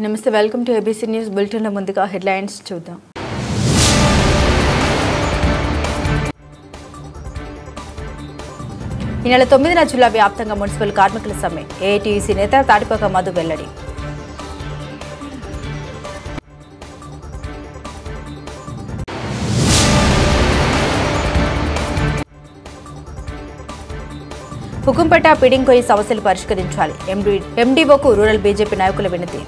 నమస్తే, welcome to ABC news bulletin. ముందుగా headlines చూద్దాం. ఈ నెల 9న జిల్లా వ్యాప్తంగా మున్సిపల్ కార్మికుల సమ్మె. ఏఐటీయూసీ నేత తాటిపాక మధు వెల్లడి. హుకుంపేట పిడింకోయి సమస్యలు పరిష్కరించాలి. ఎండీఓకు రూరల్ బీజేపీ నాయకుల వినతి.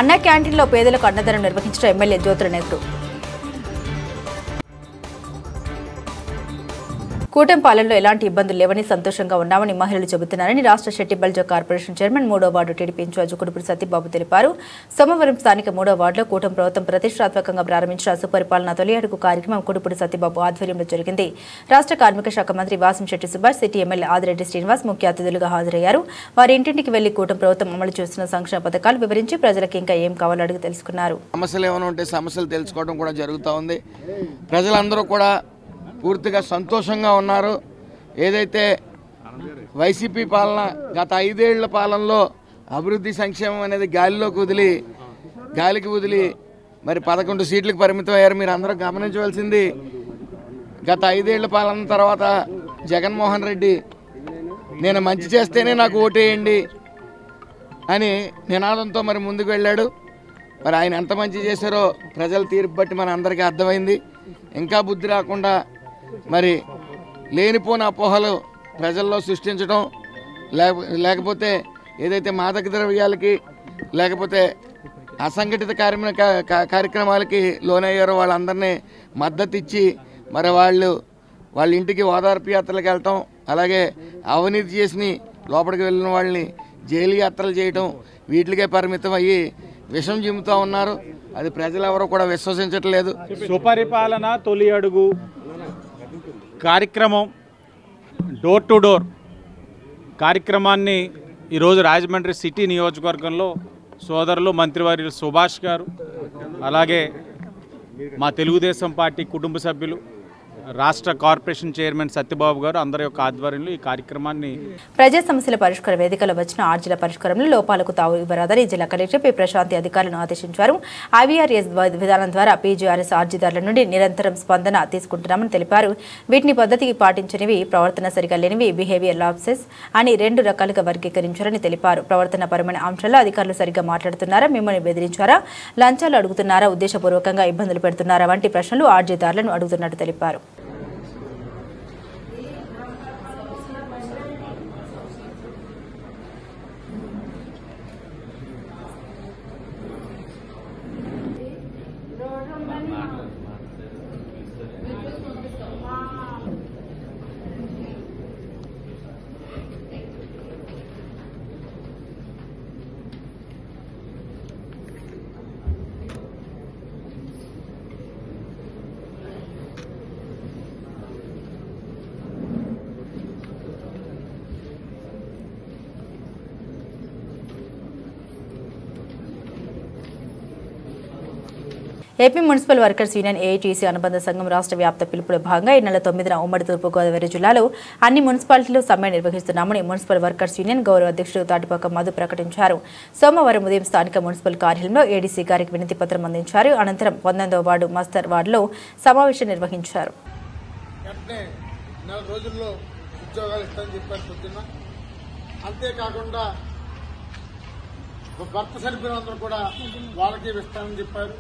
అన్నా క్యాంటీన్లో పేదలకు అన్నదానం నిర్వహించిన ఎమ్మెల్యే జ్యోతుల నెహ్రూ. కూటమి పాలనలో ఎలాంటి ఇబ్బందులు లేవని సంతోషంగా ఉన్నామని మహిళలు చెబుతున్నారని రాష్ట్ర షెట్టిబల్జ కార్పొరేషన్ చైర్మన్ 3వ ward TDP in charge Kudupudi Satyababu తెలిపారు. సోమవారం స్థానిక 3వ వార్డులో కూటమి ప్రభుత్వం ప్రతిష్టాత్మకంగా ప్రారంభించిన సుపరిపాలన తొలి అడుగు కార్యక్రమం కుడుపుడి సత్యబాబు ఆధ్వర్యంలో జరిగింది. రాష్ట్ర కార్మిక శాఖ మంత్రి వాసంశెట్టి సుభాష్, సిటీ ఎమ్మెల్యే ఆదిరెడ్డి శ్రీనివాస్ ముఖ్య అతిథులుగా హాజరయ్యారు. వారి ఇంటింటికి వెళ్లి కూటమి ప్రభుత్వం అమలు చేస్తున్న సంక్షేమ పథకాలు వివరించి ప్రజలకు ఇంకా ఏం కావాలో అడిగి తెలుసుకున్నారు. సమస్యలు ఏమైనా ఉంటే సమస్యలు తెలుసుకోవడం కూడా జరుగుతూ ఉంది. ప్రజలందరూ కూడా పూర్తిగా సంతోషంగా ఉన్నారు. ఏదైతే వైసీపీ పాలన గత 5 ఏళ్ల పాలనలో అభివృద్ధి సంక్షేమం అనేది గాలికి వదిలి మరి 11 సీట్లకు పరిమితం అయ్యారు. మీరు అందరూ గమనించవలసింది, గత 5 ఏళ్ల పాలన తర్వాత జగన్మోహన్ రెడ్డి నేను మంచి చేస్తేనే నాకు ఓటేయండి అని నినాదంతో మరి ముందుకు వెళ్ళాడు. మరి ఆయన ఎంత మంచి చేశారో ప్రజల తీర్పు బట్టి మన అందరికీ అర్థమైంది. ఇంకా బుద్ధి రాకుండా మరి లేనిపోని అపోహలు ప్రజల్లో సృష్టించడం, లేకపోతే ఏదైతే మాదక ద్రవ్యాలకి లేకపోతే అసంఘటిత కార్యక్రమాలకి లోనయ్యారో వాళ్ళందరినీ మద్దతు ఇచ్చి మరి వాళ్ళ ఇంటికి ఓదార్పు యాత్రలకు వెళ్ళటం, అలాగే అవినీతి చేసి లోపలికి వెళ్ళిన వాళ్ళని జైలు యాత్రలు చేయటం, వీటికే పరిమితం అయ్యి విషం జిమ్ముతూ ఉన్నారు. అది ప్రజలు ఎవరో కూడా విశ్వసించట్లేదు. సుపరిపాలన తొలి అడుగు కార్యక్రమం డోర్ టు డోర్ కార్యక్రమాన్ని ఈరోజు రాజమండ్రి సిటీ నియోజకవర్గంలో సోదరులు మంత్రివర్యులు సుభాష్ గారు, అలాగే మా తెలుగుదేశం పార్టీ కుటుంబ సభ్యులు, రాష్ట్ర కార్పొరేషన్ చైర్మన్ సత్యబాబు గారు అందరి యొక్క ఆధ్వర్యంలో ఈ కార్యక్రమాన్ని ప్రజా సమస్యల పరిష్కార వేదికలో వచ్చిన ఆర్జీల పరిష్కారంలో లోపాలకు తావు ఇవ్వరాదని జిల్లా కలెక్టర్ పి ప్రశాంతి అధికారులను ఆదేశించారు. ఐవీఆర్ఎస్ విధానం ద్వారా పీజీఆర్ఎస్ ఆర్జీదారుల నుండి నిరంతరం స్పందన తీసుకుంటున్నామని తెలిపారు. వీటిని పద్ధతికి పాటించనివి, ప్రవర్తన సరిగా లేనివి, బిహేవియర్ లాప్సెస్ అని 2 రకాలుగా వర్గీకరించారని తెలిపారు. ప్రవర్తన పరమైన అంశాల్లో అధికారులు సరిగ్గా మాట్లాడుతున్నారా, మిమ్మల్ని బెదిరించారా, లంచాలు అడుగుతున్నారా, ఉద్దేశపూర్వకంగా ఇబ్బందులు పెడుతున్నారా వంటి ప్రశ్నలు ఆర్జీదారులను అడుగుతున్నట్టు తెలిపారు. AP municipal workers union AITUC అనుబంధ సంఘం రాష్ట్ర వ్యాప్త పిలుపులో భాగంగా ఈ నెల 9న ఉమ్మడి తూర్పుగోదావరి జిల్లాలో అన్ని మున్సిపాలిటీలు సమ్మె నిర్వహిస్తున్నామని మున్సిపల్ వర్కర్స్ యూనియన్ గౌరవ అధ్యక్షుడు తాటిపాక మధు ప్రకటించారు. సోమవారం ఉదయం స్థానిక మున్సిపల్ కార్యాలయంలో ఏడీసీ గారికి వినతి పత్రం అందించారు. అనంతరం 19వ వార్డు మస్తర్ వార్డులో సమావేశం నిర్వహించారు. అంతేకాకుండా భర్త సరిపోయినందరూ కూడా వాళ్ళకి ఇస్తామని చెప్పారు.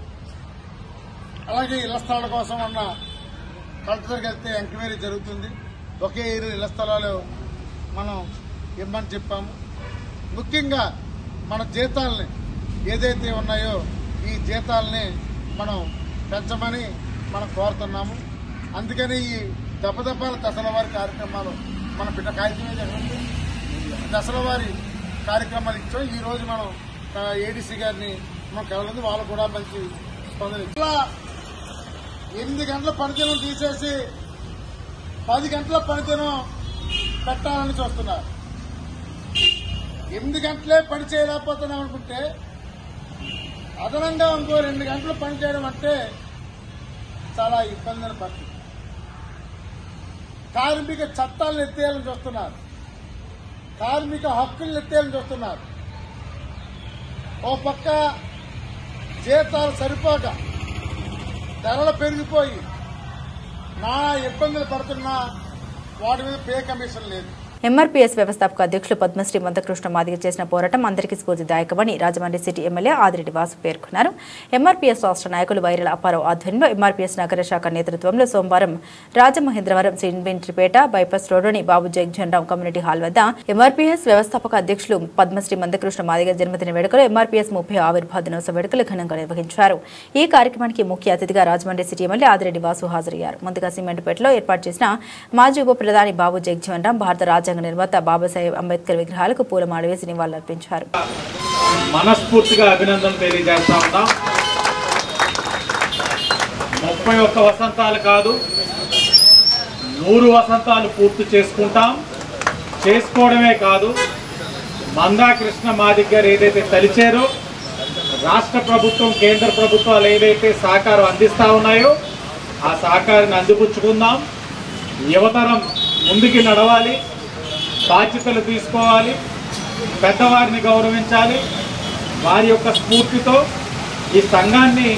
అలాగే ఇళ్ల స్థలాల కోసం అన్న కలెక్టర్కి వెళ్తే ఎంక్వైరీ జరుగుతుంది. ఒకే ఇళ్ల స్థలాలు మనం ఇమ్మని చెప్పాము. ముఖ్యంగా మన జీతాలని ఏదైతే ఉన్నాయో ఈ జీతాలని మనం పెంచమని మనం కోరుతున్నాము. అందుకని ఈ దెబ్బదెబ్బల దశల వారి కార్యక్రమాలు మన బిడ్డ కాగితం మీద ఉంది. దశల వారి కార్యక్రమాలు ఇచ్చాం. ఈ రోజు మనం ఏడీసీ గారిని మనం కలవలేదు. వాళ్ళు కూడా మంచి స్పందన. 8 గంటల పనిదినం తీసేసి 10 గంటల పనిదినం పెట్టాలని చూస్తున్నారు. 8 గంటలే పని చేయలేకపోతున్నాం అనుకుంటే అదనంగా ఇంకో 2 గంటలు పనిచేయడం అంటే చాలా ఇబ్బందిని పరిస్థితి. కార్మిక చట్టాలను ఎత్తేయాలని చూస్తున్నారు, కార్మిక హక్కులను ఎత్తేయాలని చూస్తున్నారు. ఓ పక్క జీతాలు సరిపోక ధరలు పెరిగిపోయి నానా ఇబ్బందులు పడుతున్నా వాటి మీద పే కమిషన్ లేదు. ఎంఆర్పీఎస్ వ్యవస్థాపక అధ్యక్షులు పద్మశ్రీ మందకృష్ణ మాదిగ చేసిన పోరాటం అందరికీ స్ఫూర్తిదాయకమని రాజమండ్రి సిటీ ఎమ్మెల్యే ఆదిరెడ్డి వాసు పేర్కొన్నారు. ఎంఆర్పీఎస్ రాష్ట్ర నాయకులు వైరల అప్పారావు ఆధ్వర్యంలో ఎంఆర్పీఎస్ నగర శాఖ నేతృత్వంలో సోమవారం రాజమహేంద్రవరం సిన్బెంట్రిపేట బైపాస్ రోడ్డుని బాబు జగజ్జనరాం కమ్యూనిటీ హాల్ వద్ద ఎంఆర్పీఎస్ వ్యవస్థాపక అధ్యక్షులు పద్మశ్రీ మందకృష్ణ మాదిగ జన్మదిన వేడుకలు ఎంఆర్పీఎస్ 30వ ఆవిర్భావ దినోత్సవ వేడుకలు ఘనంగా నిర్వహించారు. ఈ కార్యక్రమానికి ముఖ్య అతిథిగా రాజమండ్రి సిటీ ఎమ్మెల్యే ఆదిరెడ్డి వాసు హాజరయ్యారు. ముందుగా సిమెంట్పేటలో ఏర్పాటు చేసిన మాజీ ఉప ప్రధాని బాబు జగజ్జనరాం, భారత రాజ్యాంగ నిర్మాత బాబాసాహెబ్ అంబేద్కర్ విగ్రహాలకు పూలమాల వేసి నివాళులర్పించారు. మనస్ఫూర్తిగా అభినందనలు తెలియజేస్తా ఉన్నాం. 31 వసంతాలు కాదు, 100 వసంతాలు పూర్తి చేసుకుంటాం. చేసుకోవడమే కాదు, మందాకృష్ణ మాదిగ గారు ఏదైతే తలిచారో రాష్ట్ర ప్రభుత్వం, కేంద్ర ప్రభుత్వాలు ఏదైతే సహకారం అందిస్తా ఉన్నాయో ఆ సహకారాన్ని అందిపుచ్చుకుందాం. యువతరం ముందుకి నడవాలి, బాధ్యతలు తీసుకోవాలి, పెద్దవారిని గౌరవించాలి. వారి యొక్క స్ఫూర్తితో ఈ సంఘాన్ని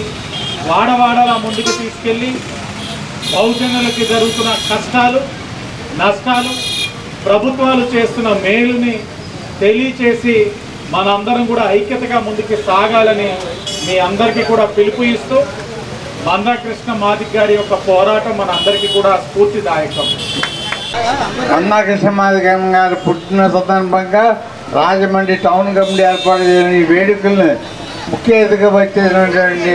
వాడవాడలా ముందుకు తీసుకెళ్ళి బహుజనులకి జరుగుతున్న కష్టాలు, నష్టాలు, ప్రభుత్వాలు చేస్తున్న మేలుని తెలియచేసి మనందరం కూడా ఐక్యతగా ముందుకు సాగాలని మీ అందరికీ కూడా పిలుపు ఇస్తూ మందాకృష్ణ మాదిగ గారి యొక్క పోరాటం మన అందరికీ కూడా స్ఫూర్తిదాయకం. మందాకృష్ణ మాదిగ గారి పుట్టిన సందర్భంగా రాజమండ్రి టౌన్ కమిటీ ఏర్పాటు చేసిన ఈ వేడుకలను ముఖ్య అతిథిగా వచ్చేసినటువంటి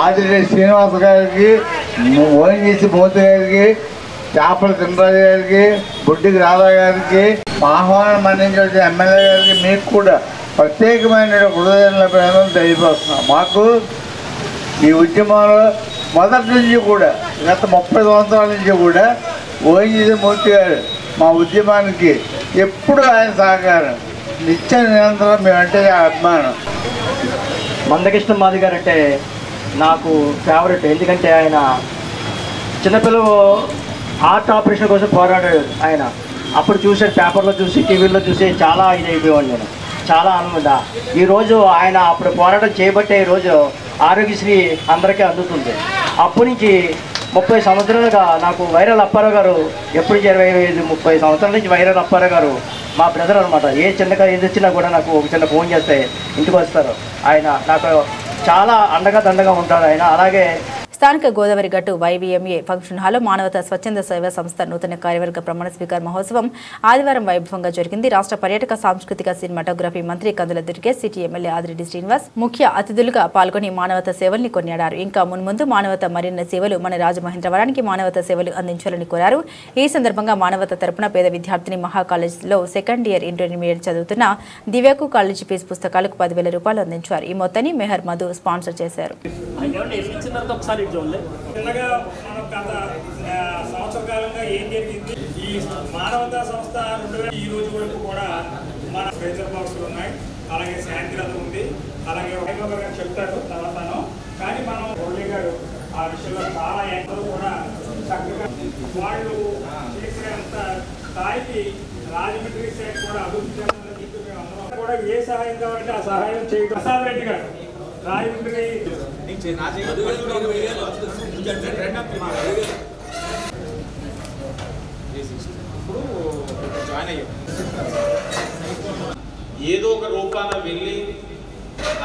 ఆదిరెడ్డి శ్రీనివాస్ గారికి, ఓఎన్జీసీ మోదీ గారికి, చేపల తిమ్మరాజు గారికి, బొడ్డికి రాధా గారికి, ఆహ్వానం మన్నించిన ఎమ్మెల్యే గారికి మీకు కూడా ప్రత్యేకమైన హృదయంలో తెలియపరుస్తున్నాం. మాకు ఈ ఉద్యమంలో మొదటి నుంచి కూడా గత 30 సంవత్సరాల నుంచి కూడా ఓఎన్జీసీ మూర్తి గారు మా ఉద్యమానికి ఎప్పుడు ఆయన సహకారం, నిత్య నిరంతరం మేమంటే అభిమానం. మందకృష్ణ మాదిగ గారు అంటే నాకు ఫేవరెట్. ఎందుకంటే ఆయన చిన్నపిల్లలు హార్ట్ ఆపరేషన్ కోసం పోరాడాడు. ఆయన అప్పుడు చూసే పేపర్లో చూసి, టీవీలో చూసి చాలా ఇది అయిపోయాడు. నేను చాలా ఆనందంగా ఈరోజు ఆయన అప్పుడు పోరాటం చేయబట్టే ఈరోజు ఆరోగ్యశ్రీ అందరికీ అందుతుంది. అప్పటి నుంచి 30 సంవత్సరాలుగా నాకు వైరల్ అప్పారావు గారు, ఎప్పుడు 25-30 సంవత్సరాల నుంచి వైరల్ అప్పారావు గారు మా బ్రదర్ అనమాట. ఏ చిన్నగా ఏది వచ్చినా కూడా నాకు ఒక చిన్న ఫోన్ చేస్తే ఇంటికి వస్తారు. ఆయన నాకు చాలా అండగా దండగా ఉంటారు ఆయన. అలాగే స్థానిక గోదావరి గట్టు వైవీఎంఏ ఫంక్షన్ హాల్లో మానవతా స్వచ్ఛంద సేవా సంస్థ నూతన కార్యవర్గ ప్రమాణ స్వీకార మహోత్సవం ఆదివారం వైభవంగా జరిగింది. రాష్ట్ర పర్యాటక సాంస్కృతిక సినిమాటోగ్రఫీ మంత్రి కందుల దుర్గేష్, సిటీ ఎమ్మెల్యే ఆదిరెడ్డి శ్రీనివాస్ ముఖ్య అతిథులుగా పాల్గొని మానవతా సేవల్ని కొనియాడారు. ఇంకా మున్ముందు మానవతా మరిన్ని సేవలు మన రాజమహేంద్రవరానికి మానవతా సేవలు అందించాలని కోరారు. ఈ సందర్భంగా మానవతా తరపున పేద విద్యార్థిని మహా కాలేజీలో సెకండ్ ఇయర్ ఇంటర్మీడియట్ చదువుతున్న దివ్యకు కాలేజీ ఫీజు పుస్తకాలకు 10,000 రూపాయలు అందించారు. ఈ మొత్తాన్ని మెహర్ మధు స్పాన్సర్ చేశారు. చిన్నగా మనం గత సంవత్సర కాలంగా ఏం జరిగింది, ఈ మానవతా సంస్థ ఈ రోజు వరకు కూడా మన ప్రెజర్ బాక్స్లు ఉన్నాయి, అలాగే శాంతిరథ ఉంది, అలాగే వైభవ్ గారు చెప్తారు తర్వాతను. కానీ మనం మురళి గారు ఆ విషయంలో చాలా ఎంతో కూడా చక్కగా వాళ్ళు చేసినంత స్థాయికి రాజమండ్రి సైడ్ కూడా అభివృద్ధి చేయాలని చెప్పి మేము అందరం కూడా ఏ సహాయం కావాలంటే ఆ సహాయం చేయడం. ప్రసాద్ రెడ్డి గారు రాజమండ్రి ఏదో ఒక రూపాన వెళ్ళి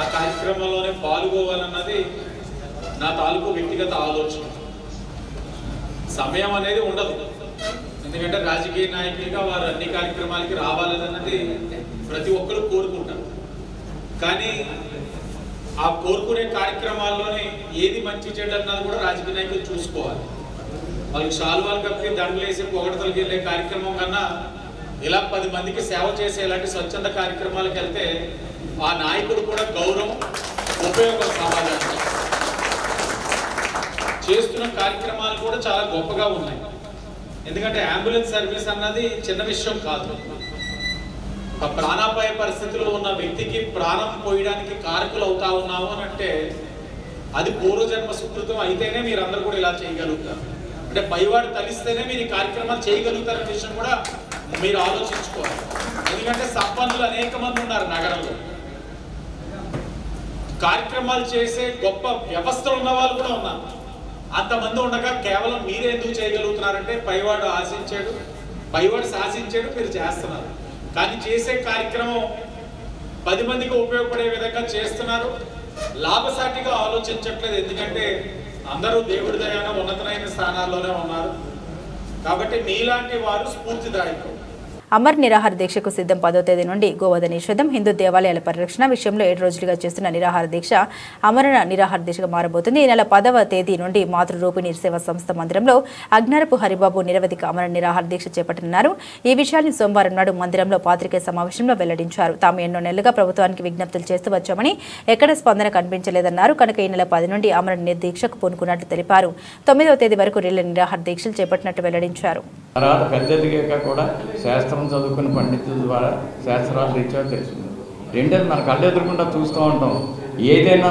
ఆ కార్యక్రమంలోనే పాల్గొవాలన్నది నా తాలూకు వ్యక్తిగత ఆలోచన. సమయం అనేది ఉండదు, ఎందుకంటే రాజకీయ నాయకులుగా వారు అన్ని కార్యక్రమాలకి రావాలన్నది ప్రతి ఒక్కరు కోరుకుంటారు. కానీ ఆ కోరుకునే కార్యక్రమాల్లోనే ఏది మంచి చెడు అన్నది కూడా రాజకీయ నాయకులు చూసుకోవాలి. వాళ్ళకి శాలువాలు కప్పి దండలు వేసి పొగడతలకి వెళ్ళే కార్యక్రమం కన్నా ఇలా 10 మందికి సేవ చేసే ఇలాంటి స్వచ్ఛంద కార్యక్రమాలకు వెళ్తే ఆ నాయకుడు కూడా గౌరవం, ఉపయోగం సమాజానికి. చేస్తున్న కార్యక్రమాలు కూడా చాలా గొప్పగా ఉన్నాయి. ఎందుకంటే అంబులెన్స్ సర్వీస్ అన్నది చిన్న విషయం కాదు. ఒక ప్రాణాపాయ పరిస్థితిలో ఉన్న వ్యక్తికి ప్రాణం పోయడానికి కారకులు అవుతా ఉన్నాము అని అంటే అది పూర్వజన్మ సుకృతం అయితేనే మీరందరూ కూడా ఇలా చేయగలుగుతారు. అంటే పైవాడు తలిస్తేనే మీరు ఈ కార్యక్రమాలు చేయగలుగుతారనే విషయం కూడా మీరు ఆలోచించుకోవాలి. ఎందుకంటే సంపన్నులు అనేక మంది ఉన్నారు నగరంలో, కార్యక్రమాలు చేసే గొప్ప వ్యవస్థలు ఉన్న వాళ్ళు కూడా ఉన్నారు. అంతమంది ఉండగా కేవలం మీరే ఎందుకు చేయగలుగుతున్నారంటే పైవాడు ఆశించాడు, పైవాడు శాసించాడు, మీరు చేస్తున్నారు. కానీ చేసే కార్యక్రమం 10 మందికి ఉపయోగపడే విధంగా చేస్తున్నారు. లాభసాటిగా ఆలోచించట్లేదు. ఎందుకంటే అందరూ దేవుడి దయాన ఉన్నతమైన స్థానాల్లోనే ఉన్నారు. కాబట్టి మీలాంటి వారు స్ఫూర్తిదాయకం. అమర్ నిరాహార దీక్షకు సిద్ధం 10వ తేదీ నుండి గోవధ నిషేధం, హిందూ దేవాలయాల పరిరక్షణ విషయంలో 7 రోజులుగా చేస్తున్న నిరాహార దీక్ష అమరణ నిరాహార దీక్షగా మారబోతుంది. ఈ నెల 10వ తేదీ నుండి మాతృరూపిణి సేవా సంస్థ మందిరంలో అజ్ఞారపు హరిబాబు నిరవధిక అమరణ నిరాహార దీక్ష చేపట్టనున్నారు. ఈ విషయాన్ని సోమవారం నాడు మందిరంలో పాత్రికేయ సమావేశంలో వెల్లడించారు. తాము ఎన్నో నెలలుగా ప్రభుత్వానికి విజ్ఞప్తులు చేస్తూ వచ్చామని, ఎక్కడ స్పందన కనిపించలేదన్నారు. కనుక ఈ నెల 10 నుండి అమరణ దీక్షకు పూనుకున్నట్లు తెలిపారు. 9వ తేదీ వరకు రిలే నిరాహార దీక్షలు చేపట్టినట్టు వెల్లడించారు. తర్వాత పెద్దదిగా కూడా శాస్త్రం చదువుకున్న పండితుల ద్వారా శాస్త్రాలు రీత్యా తెలుస్తుంది. రెండోది మన కళ్ళు ఎదురుకుండా చూస్తూ ఉంటాం. ఏదైనా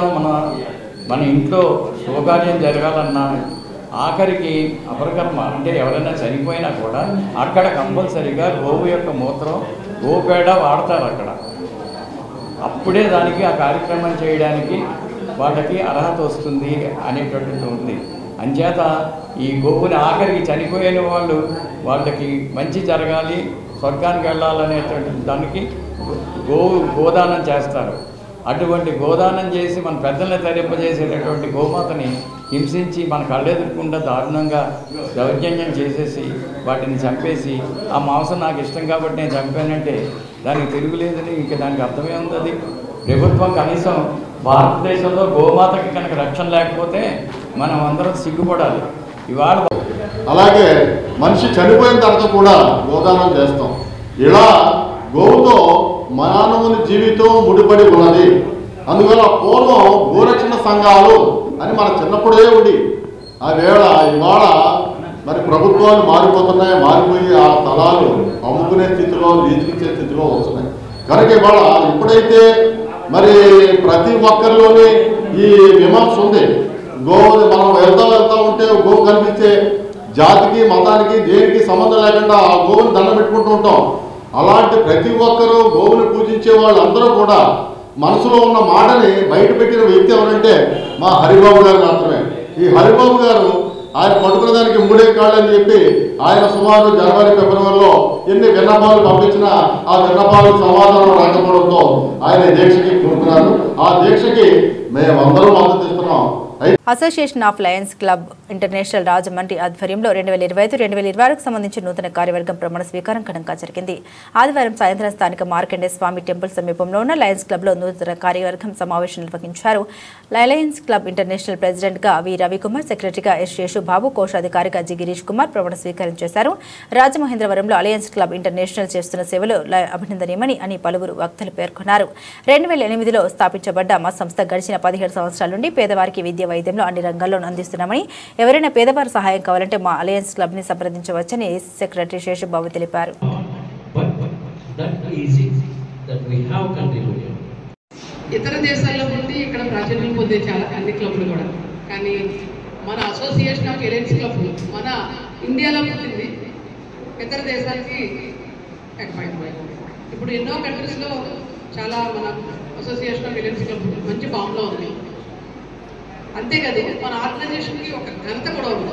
మన ఇంట్లో శుభకార్యం జరగాలన్నా ఆఖరికి అపరకర్మ అంటే ఎవరైనా చనిపోయినా కూడా అక్కడ కంపల్సరీగా గోవు యొక్క మూత్రం, గోపేడ వాడతారు అక్కడ. అప్పుడే దానికి ఆ కార్యక్రమం చేయడానికి వాళ్ళకి అర్హత వస్తుంది అనేటటువంటిది ఉంది. అంచేత ఈ గోవుని ఆఖరికి చనిపోయిన వాళ్ళకి మంచి జరగాలి, స్వర్గానికి వెళ్ళాలనేటువంటి దానికి గోదానం చేస్తారు. అటువంటి గోదానం చేసి మన పెద్దల్ని తరింపజేసేటటువంటి గోమాతని హింసించి మన కళ్ళెదురకుండా దారుణంగా దౌర్జన్యం చేసేసి వాటిని చంపేసి ఆ మాంసం నాకు ఇష్టం కాబట్టి నేను చంపానంటే దానికి తిరుగులేదని ఇంకా దానికి అర్థమే ఉంది. ప్రభుత్వం కనీసం భారతదేశంలో గోమాతకి కనుక రక్షణ లేకపోతే మనం అందరం సిగ్గుపడాలి. ఇవాళ అలాగే మనిషి చనిపోయిన తర్వాత కూడా గోదానం చేస్తాం. ఇలా గోవుతో మానవుని జీవితం ముడిపడి ఉన్నది. అందువల్ల పూర్వం గోరక్షణ సంఘాలు అని మన చిన్నప్పుడే ఉండి ఆ వేళ ఇవాళ మరి ప్రభుత్వాలు మారిపోయి ఆ స్థలాలు అమ్ముకునే స్థితిలో, లీజుకిచ్చే స్థితిలో వస్తున్నాయి. కనుక ఇవాళ ఎప్పుడైతే మరి ప్రతి ఒక్కరిలోని ఈ విమర్శ ఉంది. గోవుని మనం వెళ్తా ఉంటే గోవు కనిపిస్తే జాతికి, మతానికి, దేనికి సంబంధం లేకుండా ఆ గోవుని దండం పెట్టుకుంటూ ఉంటాం. అలాంటి ప్రతి ఒక్కరూ గోవుని పూజించే వాళ్ళందరూ కూడా మనసులో ఉన్న మాటని బయట పెట్టిన వ్యక్తి ఎవరంటే మా హరిబాబు గారు మాత్రమే. ఈ హరిబాబు గారు ఆయన పట్టుకున్న దానికి 3 కాళ్ళని చెప్పి ఆయన సుమారు జనవరి, ఫిబ్రవరిలో ఎన్ని విన్నపాలు పంపించినా ఆ విన్నపాలకు సమాధానం రాకపోవడంతో ఆయన దీక్షకి కూరుకున్నారు. ఆ దీక్షకి మేమందరం మద్దతు ఇస్తున్నాం. Association of Lions club international Rajahmundry ఆధ్వర్యంలో 2025-2026కు సంబంధించిన నూతన కార్యవర్గం ప్రమాణ స్వీకారం ఘనంగా జరిగింది. ఆదివారం సాయంత్రం స్థానిక మార్కండే స్వామి టెంపుల్ సమీపంలో ఉన్న లయన్స్ క్లబ్లో నూతన కార్యవర్గం సమావేశం నిర్వహించారు. లయన్స్ క్లబ్ ఇంటర్నేషనల్ ప్రెసిడెంట్గా వి రవికుమార్, సెక్రటరీగా ఎస్ శేషుబాబు, కోశాధికారిగా జి గిరీష్ కుమార్ ప్రమాణ స్వీకారం చేశారు. రాజమహేంద్రవరంలో అలయన్స్ క్లబ్ ఇంటర్నేషనల్ చేస్తున్న సేవలు అభినందనీయమని అని పలువురు వక్తలు పేర్కొన్నారు. 2008లో స్థాపించబడ్డ మా సంస్థ గడిచిన 17 సంవత్సరాల నుండి పేదవారికి విద్య, వైద్యంలో అన్ని రంగాల్లోనూ అందిస్తున్నామని, ఎవరైనా పేదవారి సహాయం కావాలంటే మా అలయన్స్ క్లబ్ ని సంప్రదించవచ్చని సెక్రటరీ శేషుబాబు తెలిపారు. ఇతర దేశాల్లో నుండి ఇక్కడ ప్రాచుర్యం పొందే చాలా అన్ని క్లబ్లు కూడా, కానీ మన అసోసియేషన్ ఆఫ్ అలయన్స్ క్లబ్ మన ఇండియాలో పుట్టింది, ఇతర దేశాలకి ఎక్స్పాండ్. ఇప్పుడు ఎన్నో కంట్రీస్లో చాలా మన అసోసియేషన్ ఆఫ్ అలయన్స్ క్లబ్ మంచి ఫామ్లో ఉంది. అంతేకాదు మన ఆర్గనైజేషన్కి ఒక ఘనత కూడా ఉంది.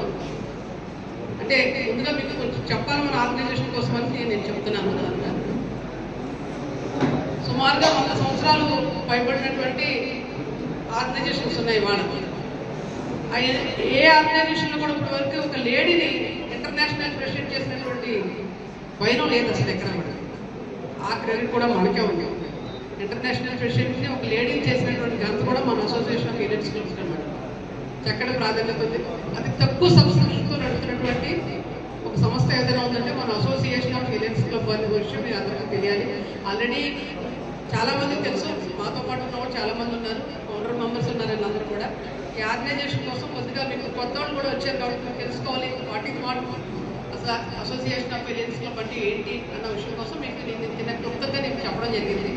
అంటే ముందుగా మీకు కొంచెం చెప్పాలి మన ఆర్గనైజేషన్ కోసం అని నేను చెప్తున్నాను. సుమారుగా 100 సంవత్సరాలు పైబడినటువంటి ఆర్గనైజేషన్స్ ఉన్నాయి వాళ్ళ. ఏ ఆర్గనైజేషన్లో కూడా ఇప్పటి వరకు ఒక లేడీని ఇంటర్నేషనల్ ప్రెసిడెంట్ చేసినటువంటి వైనం లేదు అసలు ఎక్కడ కూడా. ఆ క్రెడిట్ కూడా మనకే ఉంది. ఇంటర్నేషనల్ ప్రెసిడెంట్ని ఒక లేడీ చేసినటువంటి ఘనత కూడా మన అసోసియేషన్ ఆఫ్ అలయన్స్ క్లబ్స్ అన్నమాట. చక్కటి ప్రాధాన్యత ఉంది. అతి తక్కువ సబ్స్క్రిప్షన్తో నడుపుతున్నటువంటి ఒక సంస్థ ఏదైనా ఉందంటే మన అసోసియేషన్ ఆఫ్ అలయన్స్ క్లబ్ అనే విషయం మీరు అందరికీ తెలియాలి. ఆల్రెడీ చాలా మందికి తెలుసు, మాతో పాటు ఉన్నవాళ్ళు చాలా మంది ఉన్నారు, ఫౌండర్ మెంబర్స్ ఉన్నారు. అందరూ కూడా ఈ ఆర్గనైజేషన్ కోసం కొద్దిగా మీకు కొత్త వాళ్ళు కూడా వచ్చారు కాబట్టి తెలుసుకోవాలి వాట్ ఈజ్ వాట్ అసలు అసోసియేషన్ ఆఫ్ ఎలియన్స్ క్లబ్ అంటే ఏంటి అన్న విషయం కోసం మీకు నేను క్లుప్తంగా నేను చెప్పడం జరిగింది.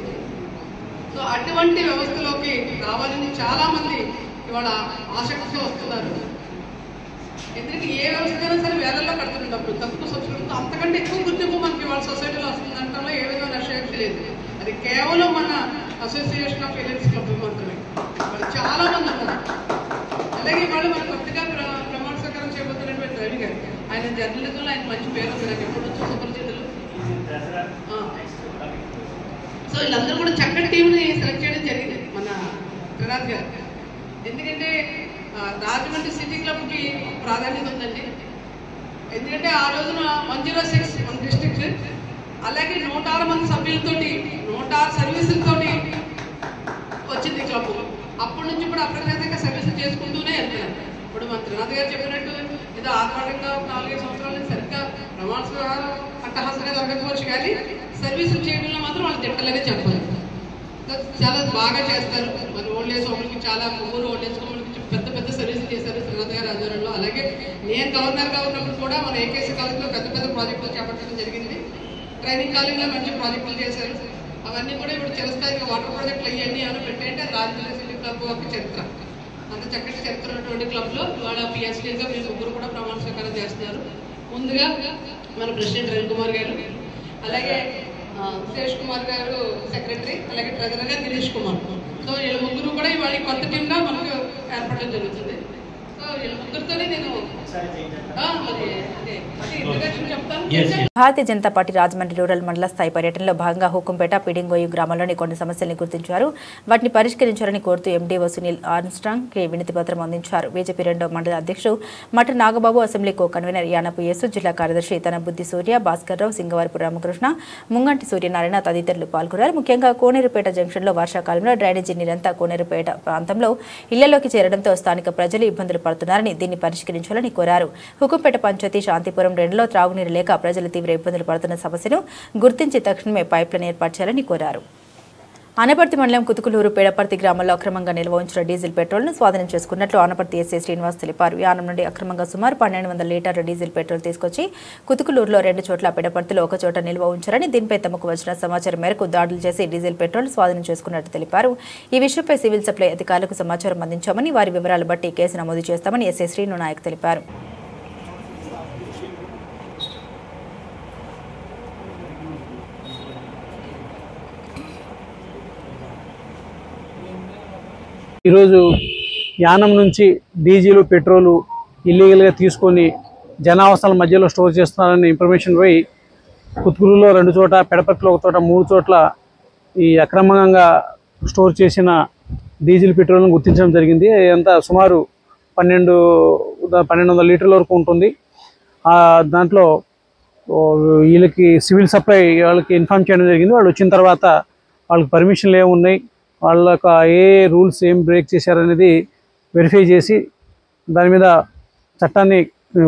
సో అటువంటి వ్యవస్థలోకి రావాలని చాలామంది ఇవాళ ఆసక్తితో వస్తున్నారు. ఎందుకంటే ఏ వ్యవస్థకైనా సరే వేలల్లో కడుతున్నప్పుడు తక్కువ సబ్సిడీతో అంతకంటే ఎక్కువ గుర్తింపు మనకి వాళ్ళ సొసైటీలో వస్తుందంటే ఏ విధంగా అతిశయోక్తి లేదు. అది కేవలం మన అసోసియేషన్ ఆఫ్ ఎలియన్స్ క్లబ్ మాత్రమే. వాళ్ళు చాలా మంది ఉన్నారు. అలాగే వాళ్ళు మన కొత్తగా ప్రమాణ స్వీకారం చేయబోతున్నటువంటి రవి గారు, ఆయన జర్నలిజంలో ఆయన మంచి పేరు ఉంది, నాకు ఎప్పుడు వచ్చి సుపరిచితులు. సో వీళ్ళందరూ కూడా చక్కటి టీంని సెలెక్ట్ చేయడం జరిగింది మన త్రినాథ్ గారు. ఎందుకంటే రాజమండ్రి సిటీ క్లబ్కి ప్రాధాన్యత ఉందండి. ఎందుకంటే ఆ రోజున 106 మన డిస్ట్రిక్ట్, అలాగే 106 మంది సభ్యులతోటి 106 సర్వీసులతోటి వచ్చింది క్లబ్. అప్పటి నుంచి కూడా అప్రజాతంగా సర్వీసులు చేసుకుంటూనే వెళ్తున్నారు. ఇప్పుడు మన త్రినాథ్ గారు చెప్పినట్టు ఏదో ఆర్భాటంగా 4-5 సంవత్సరాల నుంచి సరిగ్గా ప్రమాణ స్వీకారం అట్టహాసంగా జరగకపోవచ్చు, కానీ సర్వీసులు చేయడంలో మాత్రం వాళ్ళు తిట్టలేనే చెప్పాలి. చాలా బాగా చేస్తారు. మన ఓల్డ్ ఏజ్ హోమ్లకి చాలా ఊరు ఓల్డ్ ఏజ్ హోమ్లకి పెద్ద పెద్ద సర్వీసులు చేశారు త్రినాథ్ గారి ఆధ్వర్యంలో. అలాగే నేను గవర్నర్గా ఉన్నప్పుడు కూడా మన ఏకేసీ కాలేజ్లో పెద్ద పెద్ద ప్రాజెక్టులు చేపట్టడం జరిగింది. ట్రైనింగ్ కాలేజ్లో మంచి ప్రాజెక్టులు చేశారు. అవన్నీ కూడా ఇప్పుడు చిరస్థాయిగా వాటర్ ప్రాజెక్టులు అయ్యండి ఏమైనా పెట్టాయంటే అది రాజమండ్రి సిటీ క్లబ్ యొక్క చరిత్ర. అంత చక్కటి చరిత్ర ఉన్నటువంటి క్లబ్లో ఇవాళ పిఎస్టీగా వీళ్ళు ముగ్గురు కూడా ప్రమాణ స్వీకారం చేస్తున్నారు. ముందుగా మన ప్రెసిడెంట్ రవికుమార్ గారు, అలాగే శేష్ కుమార్ గారు సెక్రటరీ, అలాగే ట్రెజరర్గా గిరీష్ కుమార్. సో వీళ్ళ ముగ్గురు కూడా ఇవాళ కొత్త టీంగా మనకు ఏర్పడడం జరుగుతుంది. సో వీళ్ళ ముగ్గురితోనే నేను భారతీయ జనతా పార్టీ రాజమండ్రి రూరల్ మండల స్థాయి పర్యటనలో భాగంగా హుకుంపేట పిడింగోయు గ్రామంలోని కొన్ని సమస్యల్ని గుర్తించారు. వాటిని పరిష్కరించాలని కోరుతూ ఎండీఓ సునీల్ ఆర్మ్స్ట్రాంగ్ కి వినతి పత్రం అందించారు. బీజేపీ 2వ మండల అధ్యక్షుడు Matha Nagababu, assembly co convener Yanapu Yesu, జిల్లా కార్యదర్శి తన బుద్ధి సూర్య, భాస్కర్రావు, సింగవరపు రామకృష్ణ, ముంగంటి సూర్యనారాయణ తదితరులు పాల్గొన్నారు. ముఖ్యంగా కోనేరుపేట జంక్షన్లో వర్షాకాలంలో డ్రైనేజీ నీరంతా కోనేరుపేట ప్రాంతంలో ఇళ్లలోకి చేరడంతో స్థానిక ప్రజలు ఇబ్బందులు పడుతున్నారని, దీన్ని పరిష్కరించాలని కోరారు. హుకుంపేట పంచాయతీ శాంతిపురం 2లో త్రాగునీరు లేక ప్రజలు తీవ్ర ఇబ్బందులు పడుతున్న సమస్యను గుర్తించి తక్షణమే పైప్లైన్ ఏర్పాటు చేయాలని కోరారు. ఆనపర్తి మండలం కుతుకులూరు పేడపర్తి గ్రామంలో అక్రమంగా నిల్వ ఉంచిన డీజిల్ పెట్రోల్ను స్వాధీనం చేసుకున్నట్లు ఆనపర్తి ఎస్ఐ శ్రీనివాస్ తెలిపారు. యానం నుండి అక్రమంగా సుమారు 1200 లీటర్ల డీజిల్ పెట్రోల్ తీసుకొచ్చి కుతుకులూరులో 2 చోట్ల, పేడపర్తిలో 1 చోట నిల్వ ఉంచారని, దీనిపై తమకు వచ్చిన సమాచారం మేరకు దాడులు చేసి డీజిల్ పెట్రోల్ స్వాధీనం చేసుకున్నట్లు తెలిపారు. ఈ విషయంపై సివిల్ సప్లై అధికారులకు సమాచారం అందించామని, వారి వివరాలు బట్టి కేసు నమోదు చేస్తామని ఎస్ఐ శ్రీను నాయక్ తెలిపారు. ఈరోజు యానం నుంచి డీజిల్ పెట్రోలు ఇల్లీగల్గా తీసుకొని జనావసరాల మధ్యలో స్టోర్ చేస్తున్నారని ఇన్ఫర్మేషన్ పోయి కుతుకులులో 2 చోట్ల, పెడపర్తిలో 1 చోట, 3 చోట్ల ఈ అక్రమంగా స్టోర్ చేసిన డీజిల్ పెట్రోల్ను గుర్తించడం జరిగింది. అంతా సుమారు 1200 లీటర్ల వరకు ఉంటుంది. దాంట్లో వీళ్ళకి సివిల్ సప్లై వాళ్ళకి ఇన్ఫార్మ్ చేయడం జరిగింది. వాళ్ళు వచ్చిన తర్వాత వాళ్ళకి పర్మిషన్లు ఏమున్నాయి, వాళ్ళకు ఏ రూల్స్ ఏం బ్రేక్ చేశారనేది వెరిఫై చేసి దాని మీద చట్టాన్ని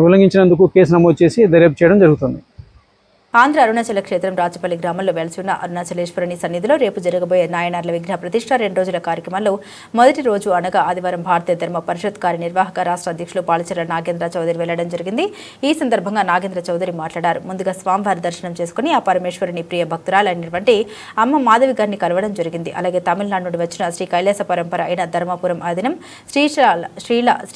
ఉల్లంఘించినందుకు కేసు నమోదు చేసి దర్యాప్తు చేయడం జరుగుతుంది. ఆంధ్ర అరుణాచల క్షేత్రం రాచపల్లి గ్రామంలో వెలిసిన అరుణాచలేశ్వరుని సన్నిధిలో రేపు జరగబోయే నాయనార్ల విగ్రహ ప్రతిష్ఠ 2 రోజుల కార్యక్రమంలో మొదటి రోజు అనగా ఆదివారం భారతీయ ధర్మ పరిషత్ కార్యనిర్వాహక రాష్ట్ర అధ్యక్షులు పాలచెర్ల నాగేంద్ర చౌదరి వెళ్లడం జరిగింది. ఈ సందర్భంగా నాగేంద్ర చౌదరి మాట్లాడారు. ముందుగా స్వామివారి దర్శనం చేసుకుని ఆ పరమేశ్వరుని ప్రియ భక్తురాలైనటువంటి అమ్మ మాధవి గారిని కలవడం జరిగింది. అలాగే తమిళనాడు నుండి వచ్చిన శ్రీ కైలాస పరంపర అయిన ధర్మపురం ఆధీనం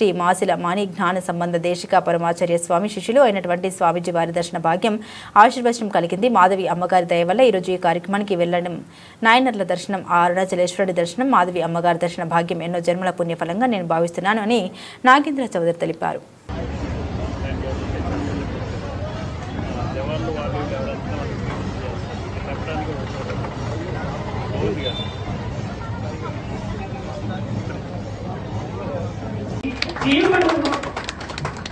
శ్రీ మాసిల మాణి జ్ఞాన సంబంధ దేశిక పరమాచార్య స్వామి శిష్యులు అయినటువంటి స్వామిజీ వారి దర్శన భాగ్యం ఆశీర్వచనం కలిగింది. మాధవి అమ్మగారి దయ వల్ల ఈరోజు ఈ కార్యక్రమానికి వెళ్లడం, నాయనర్ల దర్శనం, అరుణాచలేశ్వరుడి దర్శనం, మాధవి అమ్మగారి దర్శన భాగ్యం ఎన్నో జన్మల పుణ్యఫలంగా నేను భావిస్తున్నాను అని నాగేంద్ర చౌదరి తెలిపారు.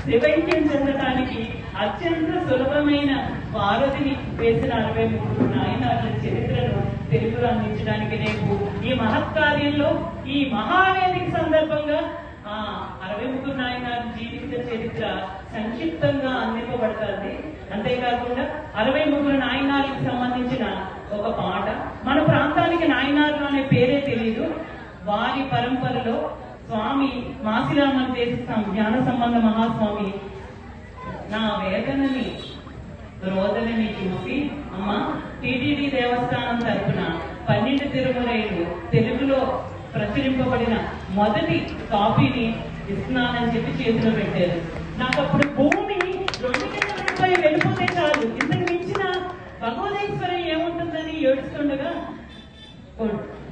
దివైక్యం చెందడానికి అత్యంత సులభమైన వారధిని వేసిన 63 నాయనార్ల చరిత్రను తెలుగులో అందించడానికి రేపు ఈ మహత్కార్యంలో ఈ మహావేదిక సందర్భంగా 63 నాయనార్ల జీవిత చరిత్ర సంక్షిప్తంగా అందింపబడుతుంది. అంతేకాకుండా 63 నాయనార్లకు సంబంధించిన ఒక పాట, మన ప్రాంతానికి నాయనార్లు అనే పేరే తెలియదు. వారి పరంపరలో స్వామి మాసిరామన్ దేశ జ్ఞాన సంబంధ మహాస్వామి నా వేదనని రోదనని చూసి అమ్మ టీటీడీ దేవస్థానం తరఫున 12 తిరుమలైలు తెలుగులో ప్రచురింపబడిన మొదటి కాపీని ఇస్తున్నానని చెప్పి చేతిలో పెట్టారు. నాకు అప్పుడు భూమి 2 కిలోమీటర్లపై వెళ్ళిపోతే చాలు, ఇంతకు మించిన భగవదేశ్వరం ఏముంటుందని ఏడుస్తుండగా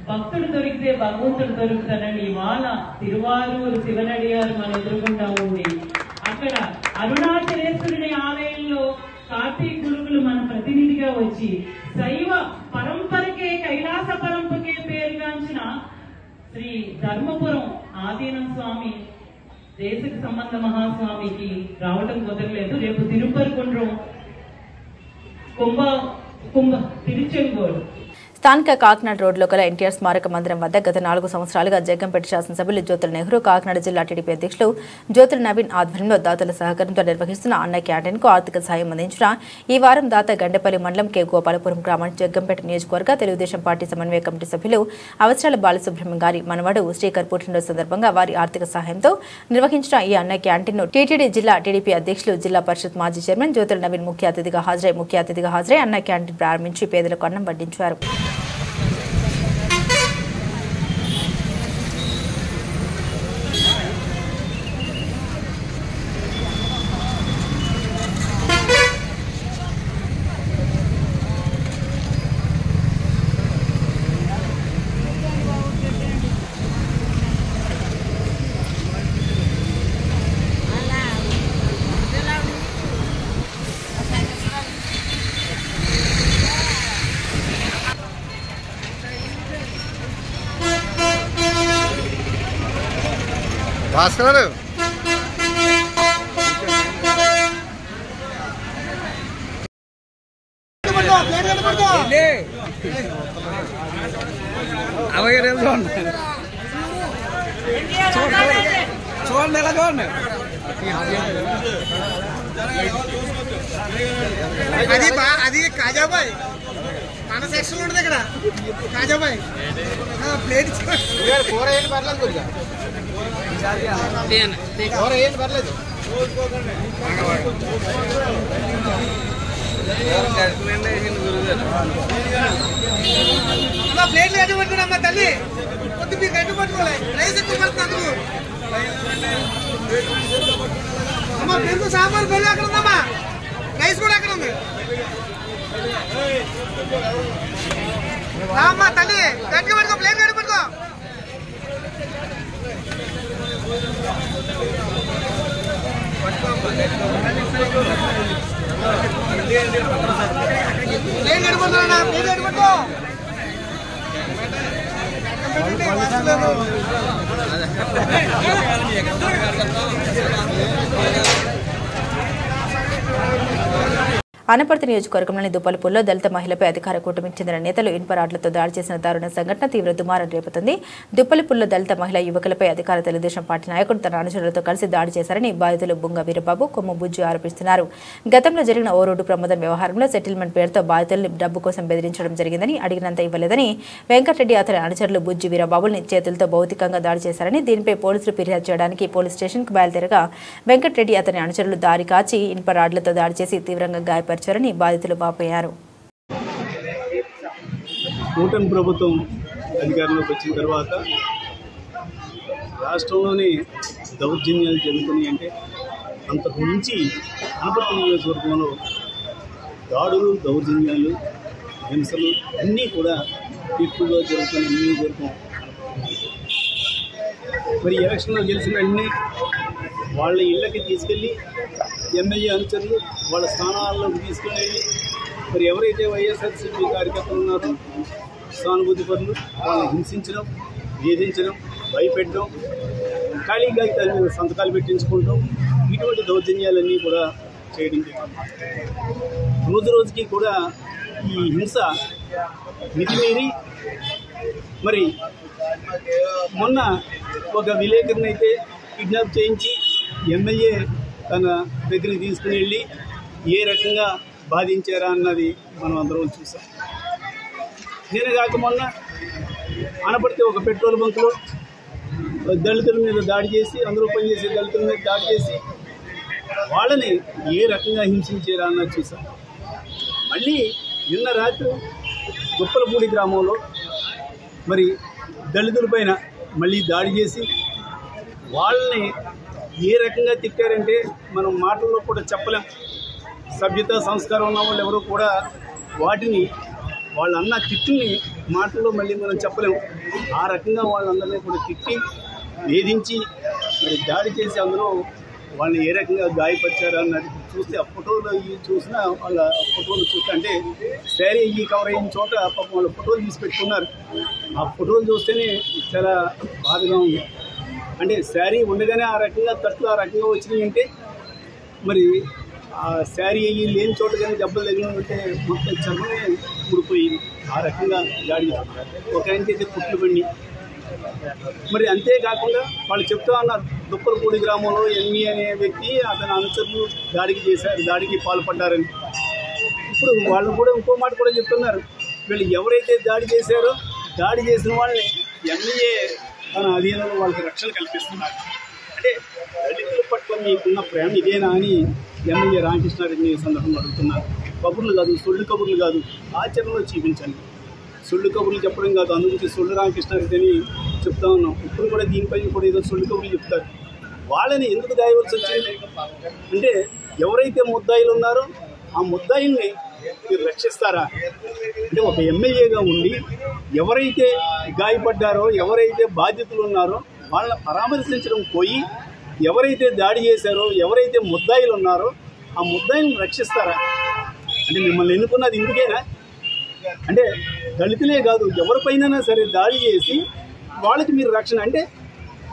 భక్తుడు దొరికితే భగవంతుడు దొరుకుతాడని ఇవాళ తిరువారూరు శివనడియారు మన ఎదుర్కొంటా ఉంది. అక్కడ అరుణాచలేశ్వరుని ఆలయంలో కార్తీక గురువులు మన ప్రతినిధిగా వచ్చి శైవ పరంపరకే కైలాస పరంపరకే పేరుగాంచిన శ్రీ ధర్మపురం ఆదీనం స్వామి దేశక సంబంధ మహాస్వామికి రావటం కుదరలేదు. రేపు తిరుపరకుండ్రం తిరుచెంగోడు స్థానిక కాకినాడ రోడ్లో గల ఎన్టీఆర్ స్మారక మందిరం వద్ద గత 4 సంవత్సరాలుగా జగ్గంపేట శాసనసభ్యులు జ్యోతుల నెహ్రూ, కాకినాడ జిల్లా టీడీపీ అధ్యక్షులు జ్యోతుల నవీన్ ఆధ్వర్యంలో దాతల సహకారంతో నిర్వహిస్తున్న అన్న క్యాంటీన్కు ఆర్థిక సాయం అందించిన ఈ వారం దాత గండపల్లి మండలం కె గోపాలపురం గ్రామానికి జగ్గంపేట నియోజకవర్గ తెలుగుదేశం పార్టీ సమన్వయ కమిటీ సభ్యులు అవసరాల బాలసుబ్రహ్మణ్యం గారి మనవడు శ్రీకర్ పుట్టినరోజు సందర్భంగా వారి ఆర్థిక సహాయంతో నిర్వహించిన ఈ అన్న క్యాంటీన్ను టీటీడీ జిల్లా టీడీపీ అధ్యక్షులు జిల్లా పరిషత్ మాజీ చైర్మన్ జ్యోతుల నవీన్ ముఖ్య అతిథిగా హాజరై అన్న క్యాంటీన్ ప్రారంభించి పేదలకు అన్నం వడ్డించారు. భాస్కర్ చూడండి ఎలా చూడండి అది కాజాబాయ్ మన సెక్షన్ ఉంటుంది ఇక్కడ కాజాబాయ్ ప్లేట్ కూర ఏంటి పర్లేదు కొద్దిగా కూర ఏంటి పర్లేదు ప్లేట్లు ఎటు పట్టుకున్నామ్మా తల్లి కొద్ది మీకు ఎటు పట్టుకోవాలి రైస్ ఎక్కువ పడుతుంది అమ్మా పెరుగు సాంబార్ పెరుగు అక్కడ ఉందమ్మా రైస్ కూడా అక్కడ ఉంది అమ్మా తల్లి గట్టిగా పట్టుకో ప్లేట్ ఎటు పట్టుకో ప్లేట్ ఎటు పట్టుకున్నా ప్లేట్ ఎటు పట్టుకో అనపర్తి నియోజకవర్గంలోని దుప్పలపూర్లో దళిత మహిళపై అధికార కూటమికి చెందిన నేతలు ఇనుప రాడ్లతో దాడి చేసిన దారుణ సంఘటన తీవ్ర దుమారం రేపుతుంది. దుప్పలపూర్లో దళిత మహిళా యువకులపై అధికార తెలుగుదేశం పార్టీ నాయకుడు తన అనుచరులతో కలిసి దాడి చేశారని బాధితులు బుంగ వీరబాబు, కొమ్ము బుజ్జి ఆరోపిస్తున్నారు. గతంలో జరిగిన ఓ రోడ్డు ప్రమాదం వ్యవహారంలో సెటిల్మెంట్ పేరుతో బాధితుల్ని డబ్బు కోసం బెదిరించడం జరిగిందని, అడిగినంత ఇవ్వలేదని వెంకటరెడ్డి అతని అనుచరులు బుజ్జి వీరబాబుల్ని చేతులతో భౌతికంగా దాడి చేశారని, దీనిపై పోలీసులు ఫిర్యాదు చేయడానికి పోలీస్ స్టేషన్కు బయలుదేరగా వెంకటరెడ్డి అతని అనుచరులు దారి కాచి ఇనుప రాడ్లతో దాడి చేసి తీవ్రంగా గాయపరిచారని బాధితులు వాపోయారు. కూటమి ప్రభుత్వం అధికారంలోకి వచ్చిన తర్వాత రాష్ట్రంలోని దౌర్జన్యాలు జరుగుతున్నాయి అంటే అంతకు మించి అనపర్తి నియోజకవర్గంలో దాడులు, దౌర్జన్యాలు, హింసలు అన్నీ కూడా ఎక్కువగా జరుగుతున్న నియోజకవర్గం. మరి ఎలక్షన్లో గెలిచిన అన్నీ వాళ్ళ ఇళ్ళకి తీసుకెళ్ళి ఎమ్మెల్యే అనుచరులు వాళ్ళ స్థానాల్లోకి తీసుకుని వెళ్ళి మరి ఎవరైతే వైఎస్ఆర్సీపీ కార్యకర్తలు ఉన్నారో సానుభూతి పనులు వాళ్ళని హింసించడం, వేధించడం, భయపెట్టడం, ఖాళీ కాగితాల మీద సంతకాలు పెట్టించుకుంటాం, ఇటువంటి దౌర్జన్యాలన్నీ కూడా చేయడం రోజు రోజుకి కూడా ఈ హింస మితిమీరి మరి మొన్న ఒక విలేకరుని అయితే కిడ్నాప్ చేయించి ఎమ్మెల్యే తన దగ్గరికి తీసుకుని వెళ్ళి ఏ రకంగా బాధించారా అన్నది మనం అందరం చూసాం. నేను కాక మొన్న అనపడితే ఒక పెట్రోల్ బంకులో దళితుల మీద దాడి చేసి, అందులో పనిచేసే దళితుల మీద దాడి చేసి వాళ్ళని ఏ రకంగా హింసించారా అన్నది చూసాం. మళ్ళీ నిన్న రాత్రి గుప్పలపూడి గ్రామంలో మరి దళితులపైన మళ్ళీ దాడి చేసి వాళ్ళని ఏ రకంగా తిట్టారంటే మనం మాటల్లో కూడా చెప్పలేం. సభ్యత సంస్కారం ఉన్న వాళ్ళు ఎవరు కూడా వాటిని వాళ్ళు అన్న తిట్టుని మాటల్లో మళ్ళీ మనం చెప్పలేము. ఆ రకంగా వాళ్ళందరినీ కూడా తిట్టి వేధించి మరి దాడి చేసి అందులో వాళ్ళని ఏ రకంగా గాయపరిచారు అన్నది చూస్తే ఆ ఫోటోలు చూసినా వాళ్ళ ఫోటోలు చూస్తే అంటే శారీ కవర్ అయిన చోట పాపం వాళ్ళ ఫోటోలు తీసి పెట్టుకున్నారు. ఆ ఫోటోలు చూస్తేనే చాలా బాధగా ఉంది. అంటే శారీ ఉండగానే ఆ రకంగా తట్లు ఆ రకంగా వచ్చినాయి అంటే మరి ఆ శారీ లేని చోట కానీ దెబ్బలు తగిలినంటే మొత్తం చర్మమే ఊడిపోయింది. ఆ రకంగా దాడి ఒక ఆయనకైతే కుట్లు పడి మరి అంతేకాకుండా వాళ్ళు చెప్తా ఉన్నారు దుప్పలపూడి గ్రామంలో ఎన్వి అనే వ్యక్తి అతని అనుచరులు దాడికి పాల్పడ్డారని. ఇప్పుడు వాళ్ళు కూడా ఇంకో మాట కూడా చెప్తున్నారు, వీళ్ళు ఎవరైతే దాడి చేశారో దాడి చేసిన వాళ్ళని ఎన్ఏ తన అధీనంలో వాళ్ళకి రక్షణ కల్పిస్తున్నారు. అంటే దళితుల పట్ల మీకున్న ప్రేమ ఇదేనా అని ఎమ్మెల్యే రామకృష్ణారెడ్డిని ఈ సందర్భంగా అడుగుతున్నారు. కబుర్లు కాదు, సొల్లు కబుర్లు కాదు, ఆచరణలో చూపించండి. సొల్లు కబుర్లు చెప్పడం కాదు, అందుగురించి సొల్లు రామకృష్ణారెడ్డి అని చెప్తా ఉన్నాం. ఇప్పుడు కూడా దీనిపైన కూడా ఏదో సొల్లు కబుర్లు చెప్తారు. వాళ్ళని ఎందుకు దాయవలసి వచ్చింది అంటే ఎవరైతే ముద్దాయిలు ఉన్నారో ఆ ముద్దాయిల్ని మీరు రక్షిస్తారా? అంటే ఒక ఎమ్మెల్యేగా ఉండి ఎవరైతే గాయపడ్డారో ఎవరైతే బాధితులు ఉన్నారో వాళ్ళని పరామర్శించడం పోయి ఎవరైతే దాడి చేశారో ఎవరైతే ముద్దాయిలు ఉన్నారో ఆ ముద్దాయిల్ని రక్షిస్తారా? అంటే మిమ్మల్ని ఎన్నుకున్నది ఇందుకేనా? అంటే దళితులే కాదు ఎవరిపైనా సరే దాడి చేసి వాళ్ళకి మీరు రక్షణ అంటే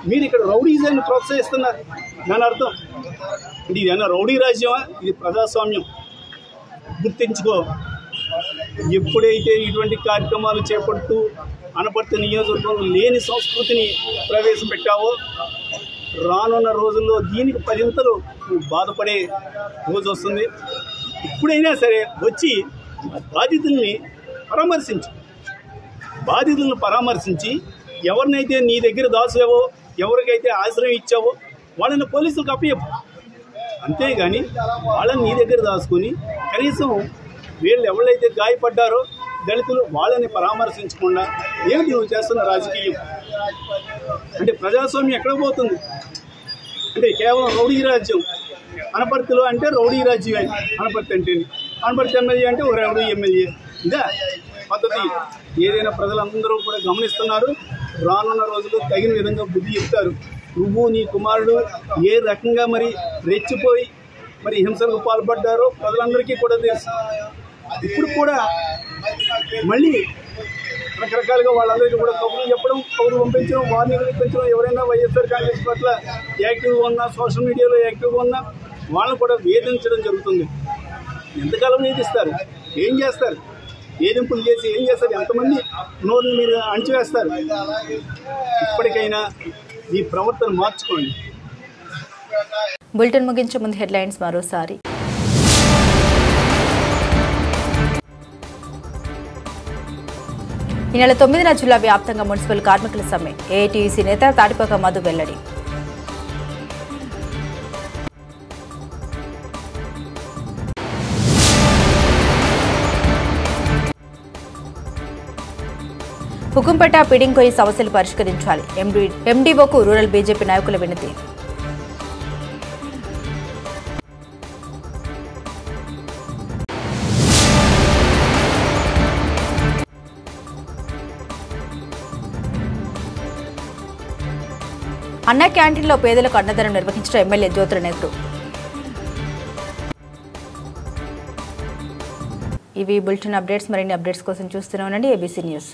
మీరు ఇక్కడ రౌడీజాన్ని ప్రోత్సహిస్తున్నారు. దాని అర్థం అంటే ఇదేనా రౌడీ రాజ్యమా? ఇది ప్రజాస్వామ్యం. గుర్తించుకో. ఎప్పుడైతే ఇటువంటి కార్యక్రమాలు చేపడుతూ అనపర్తి నియోజకవర్గంలో లేని సంస్కృతిని ప్రవేశపెట్టావో రానున్న రోజుల్లో దీనికి పదింతలు బాధపడే రోజు వస్తుంది. ఇప్పుడైనా సరే వచ్చి బాధితుల్ని పరామర్శించి ఎవరినైతే నీ దగ్గర దాచావో ఎవరికైతే ఆశ్రయం ఇచ్చావో వాళ్ళని పోలీసులకు అప్పచెప్పు. అంతేగాని వాళ్ళని నీ దగ్గర దాచుకొని కనీసం వీళ్ళు ఎవరైతే గాయపడ్డారో దళితులు వాళ్ళని పరామర్శించకుండా ఏమిటి నువ్వు చేస్తున్న రాజకీయం? అంటే ప్రజాస్వామ్యం ఎక్కడ పోతుంది? అంటే కేవలం రౌడీ రాజ్యం. అనపర్తిలో అంటే రౌడీ రాజ్యమే. అనపర్తి అంటే అనపర్తి ఎమ్మెల్యే అంటే ఒక రౌడీ ఎమ్మెల్యే. ఇదా పద్ధతి? ఏదైనా ప్రజలందరూ కూడా గమనిస్తున్నారు. రానున్న రోజుల్లో తగిన విధంగా బుద్ధి చెప్తారు. నువ్వు నీ కుమారుడు ఏ రకంగా మరి రెచ్చిపోయి మరి హింసలకు పాల్పడ్డారో ప్రజలందరికీ కూడా తెలుసు. ఇప్పుడు కూడా మళ్ళీ రకరకాలుగా వాళ్ళందరికీ కూడా కబుర్లు చెప్పడం, కబుర్లు పంపించడం, వారిని పంపించడం. ఎవరైనా వైఎస్ఆర్ కాంగ్రెస్ పట్ల యాక్టివ్గా ఉన్నా, సోషల్ మీడియాలో యాక్టివ్గా ఉన్నా వాళ్ళని కూడా వేధించడం జరుగుతుంది. ఎంతకాలం వేధిస్తారు? ఏం చేస్తారు? వేధింపులు చేసి ఏం చేస్తారు? ఎంతమంది నోరుని మీరు అణిచివేస్తారు? ఇప్పటికైనా ఈ ప్రవర్తన మార్చుకోండి. బులెటిన్ ముగించే ముందు హెడ్లైన్స్ మరోసారి. ఈ నెల 9న జిల్లా వ్యాప్తంగా మున్సిపల్ కార్మికుల సమ్మె. ఏఐటీయూసీ నేత తాటిపాక మధు వెల్లడి. హుకుంపేట పిడింకోయి సమస్యలు పరిష్కరించాలి. ఎండీఓకు రూరల్ బీజేపీ నాయకుల వినతి. అన్నా క్యాంటీన్లో పేదలకు అన్నదానం నిర్వహించిన ఎమ్మెల్యే జ్యోతుల నెహ్రూ. ఇవి బులెటిన్ అప్డేట్స్. మరిన్ని అప్డేట్స్ కోసం చూస్తూనే ఉండండి ABC న్యూస్.